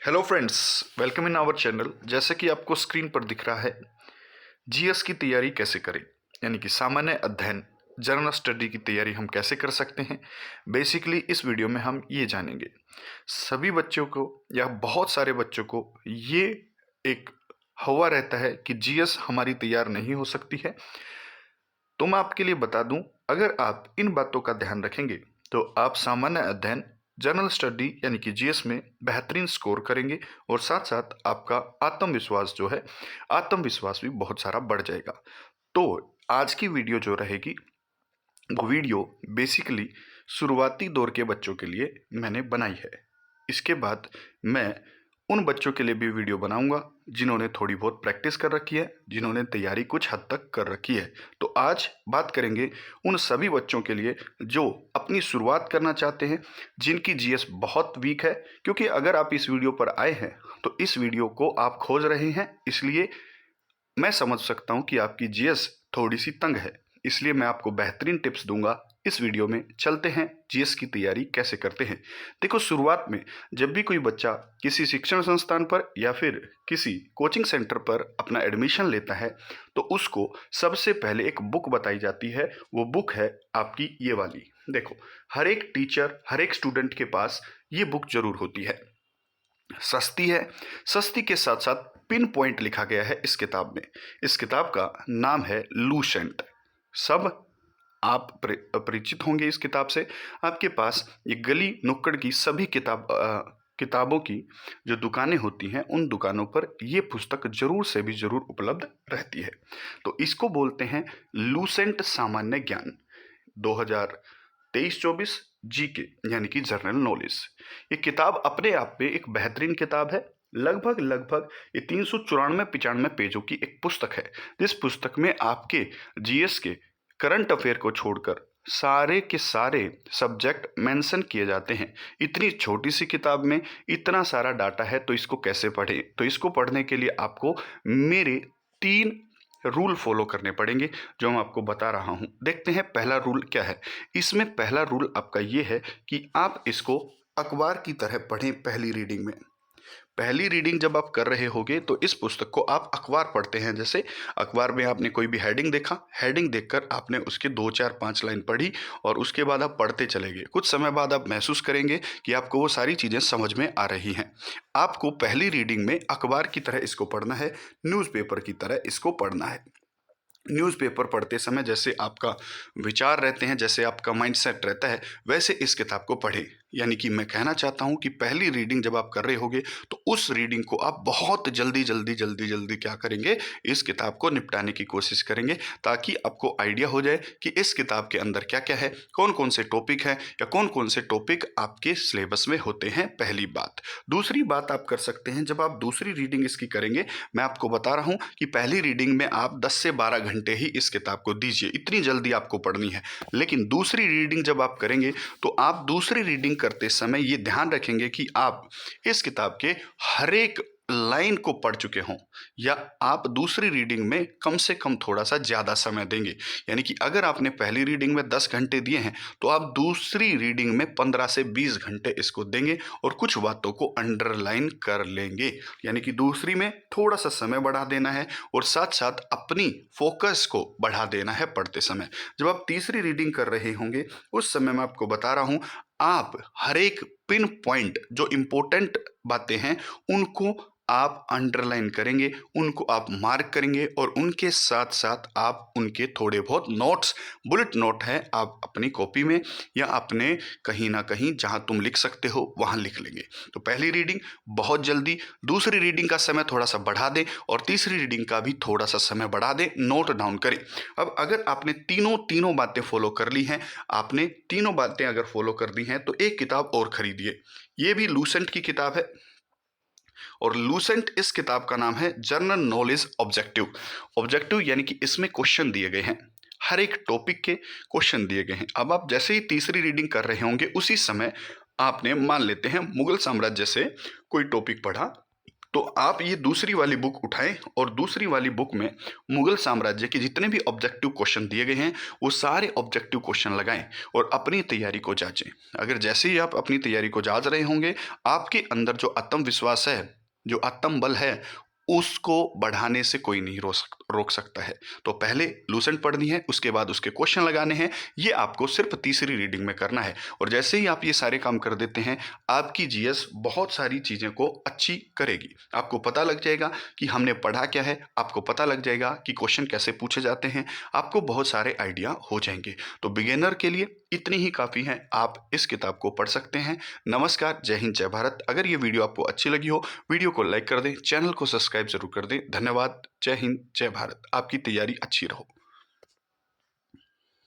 Hello friends, welcome in our channel. जैसे कि आपको स्क्रीन पर दिख रहा है, जीएस की तैयारी कैसे करें, यानी कि सामान्य अध्ययन जनरल स्टडी की तैयारी हम कैसे कर सकते हैं। बेसिकली इस वीडियो में हम ये जानेंगे। सभी बच्चों को या बहुत सारे बच्चों को ये एक हवा रहता है कि जीएस हमारी तैयार नहीं हो सकती है। तो मैं आपके लिए बता दूं, अगर आप इन बातों का ध्यान रखेंगे तो आप सामान्य अध्ययन जनरल स्टडी यानी कि जीएस में बेहतरीन स्कोर करेंगे और साथ साथ आपका आत्मविश्वास जो है, आत्मविश्वास भी बहुत सारा बढ़ जाएगा। तो आज की वीडियो जो रहेगी, वो वीडियो बेसिकली शुरुआती दौर के बच्चों के लिए मैंने बनाई है। इसके बाद मैं उन बच्चों के लिए भी वीडियो बनाऊंगा जिन्होंने थोड़ी बहुत प्रैक्टिस कर रखी है, जिन्होंने तैयारी कुछ हद तक कर रखी है। तो आज बात करेंगे उन सभी बच्चों के लिए जो अपनी शुरुआत करना चाहते हैं, जिनकी जीएस बहुत वीक है। क्योंकि अगर आप इस वीडियो पर आए हैं तो इस वीडियो को आप खोज रहे हैं, इसलिए मैं समझ सकता हूं कि आपकी जीएस थोड़ी सी तंग है। इसलिए मैं आपको बेहतरीन टिप्स दूंगा। इस वीडियो में चलते हैं जीएस की तैयारी कैसे करते हैं। देखो, शुरुआत में जब भी कोई बच्चा किसी शिक्षण संस्थान पर या फिर किसी कोचिंग सेंटर पर अपना एडमिशन लेता है तो उसको सबसे पहले एक बुक बताई जाती है। वो बुक है आपकी ये वाली। देखो, हर एक टीचर, हर एक स्टूडेंट के पास ये बुक जरूर होती है। सस्ती है, सस्ती के साथ साथ पिन पॉइंट लिखा गया है इस किताब में। इस किताब का नाम है लूसेंट। सब आप परिचित होंगे इस किताब से। आपके पास ये गली नुक्कड़ की सभी किताबों की जो दुकानें होती हैं, उन दुकानों पर ये पुस्तक जरूर से भी जरूर उपलब्ध रहती है। तो इसको बोलते हैं लूसेंट सामान्य ज्ञान 2023-24 जीके, यानी कि जनरल नॉलेज। ये किताब अपने आप में एक बेहतरीन किताब है। लगभग लगभग ये 394-95 पेजों की एक पुस्तक है, जिस पुस्तक में आपके जीएस के करंट अफेयर को छोड़कर सारे के सारे सब्जेक्ट मेंशन किए जाते हैं। इतनी छोटी सी किताब में इतना सारा डाटा है, तो इसको कैसे पढ़ें? तो इसको पढ़ने के लिए आपको मेरे 3 रूल फॉलो करने पड़ेंगे, जो मैं आपको बता रहा हूं। देखते हैं पहला रूल क्या है। इसमें पहला रूल आपका ये है कि आप इसको अखबार की तरह पढ़ें। पहली रीडिंग में, पहली रीडिंग जब आप कर रहे होगे तो इस पुस्तक को आप अखबार पढ़ते हैं। जैसे अखबार में आपने कोई भी हेडिंग देखा, हेडिंग देखकर आपने उसके 2 4 5 लाइन पढ़ी और उसके बाद आप पढ़ते चले गए। कुछ समय बाद आप महसूस करेंगे कि आपको वो सारी चीज़ें समझ में आ रही हैं। आपको पहली रीडिंग में अखबार की तरह इसको पढ़ना है, न्यूज़पेपर की तरह इसको पढ़ना है। न्यूज़पेपर पढ़ते समय जैसे आपका विचार रहते हैं, जैसे आपका माइंडसेट रहता है, वैसे इस किताब को पढ़ें। यानी कि मैं कहना चाहता हूं कि पहली रीडिंग जब आप कर रहे होगे तो उस रीडिंग को आप बहुत जल्दी जल्दी जल्दी जल्दी क्या करेंगे, इस किताब को निपटाने की कोशिश करेंगे, ताकि आपको आइडिया हो जाए कि इस किताब के अंदर क्या क्या है, कौन कौन से टॉपिक हैं या कौन कौन से टॉपिक आपके सिलेबस में होते हैं। पहली बात। दूसरी बात आप कर सकते हैं, जब आप दूसरी रीडिंग इसकी करेंगे, मैं आपको बता रहा हूं कि पहली रीडिंग में आप 10 से 12 घंटे ही इस किताब को दीजिए, इतनी जल्दी आपको पढ़नी है। लेकिन दूसरी रीडिंग जब आप करेंगे तो आप दूसरी रीडिंग करते समय ये ध्यान रखेंगे कि आप इस किताब के हर एक लाइन को पढ़ चुके हों, या आप दूसरी रीडिंग में कम से कम थोड़ा सा ज़्यादा समय देंगे। यानी कि अगर आपने पहली रीडिंग में 10 घंटे दिए हैं तो आप दूसरी रीडिंग में 15 से 20 घंटे इसको देंगे और कुछ बातों को अंडरलाइन कर लेंगे। यानी कि दूसरी में थोड़ा सा समय बढ़ा देना है और साथ साथ अपनी फोकस को बढ़ा देना है पढ़ते समय। जब आप तीसरी रीडिंग कर रहे होंगे उस समय मैं आपको बता रहा हूं, आप हर एक पिन पॉइंट जो इंपॉर्टेंट बातें हैं उनको आप अंडरलाइन करेंगे, उनको आप मार्क करेंगे और उनके साथ साथ आप उनके थोड़े बहुत नोट्स, बुलेट नोट है, आप अपनी कॉपी में या अपने कहीं ना कहीं जहां तुम लिख सकते हो वहां लिख लेंगे। तो पहली रीडिंग बहुत जल्दी, दूसरी रीडिंग का समय थोड़ा सा बढ़ा दें और तीसरी रीडिंग का भी थोड़ा सा समय बढ़ा दें, नोट डाउन करें। अब अगर आपने तीनों तीनों बातें फॉलो कर ली हैं, आपने तीनों बातें अगर फॉलो कर दी हैं, तो एक किताब और खरीदिए। ये भी लूसेंट की किताब है और लूसेंट इस किताब का नाम है जनरल नॉलेज ऑब्जेक्टिव। ऑब्जेक्टिव यानी कि इसमें क्वेश्चन दिए गए हैं, हर एक टॉपिक के क्वेश्चन दिए गए हैं। अब आप जैसे ही तीसरी रीडिंग कर रहे होंगे उसी समय आपने, मान लेते हैं, मुगल साम्राज्य से कोई टॉपिक पढ़ा, तो आप ये दूसरी वाली बुक उठाएं और दूसरी वाली बुक में मुगल साम्राज्य के जितने भी ऑब्जेक्टिव क्वेश्चन दिए गए हैं वो सारे ऑब्जेक्टिव क्वेश्चन लगाएं और अपनी तैयारी को जांचें। अगर जैसे ही आप अपनी तैयारी को जांच रहे होंगे, आपके अंदर जो आत्मविश्वास है, जो आत्मबल है, उसको बढ़ाने से कोई नहीं रोक सकता है। तो पहले लूसेंट पढ़नी है, उसके बाद उसके क्वेश्चन लगाने हैं। ये आपको सिर्फ तीसरी रीडिंग में करना है और जैसे ही आप ये सारे काम कर देते हैं, आपकी जीएस बहुत सारी चीज़ें को अच्छी करेगी। आपको पता लग जाएगा कि हमने पढ़ा क्या है, आपको पता लग जाएगा कि क्वेश्चन कैसे पूछे जाते हैं, आपको बहुत सारे आइडिया हो जाएंगे। तो बिगिनर के लिए इतनी ही काफ़ी है, आप इस किताब को पढ़ सकते हैं। नमस्कार, जय हिंद, जय भारत। अगर ये वीडियो आपको अच्छी लगी हो, वीडियो को लाइक कर दें, चैनल को सब्सक्राइब जरूर कर दें। धन्यवाद। जय हिंद, जय भारत। आपकी तैयारी अच्छी रहो।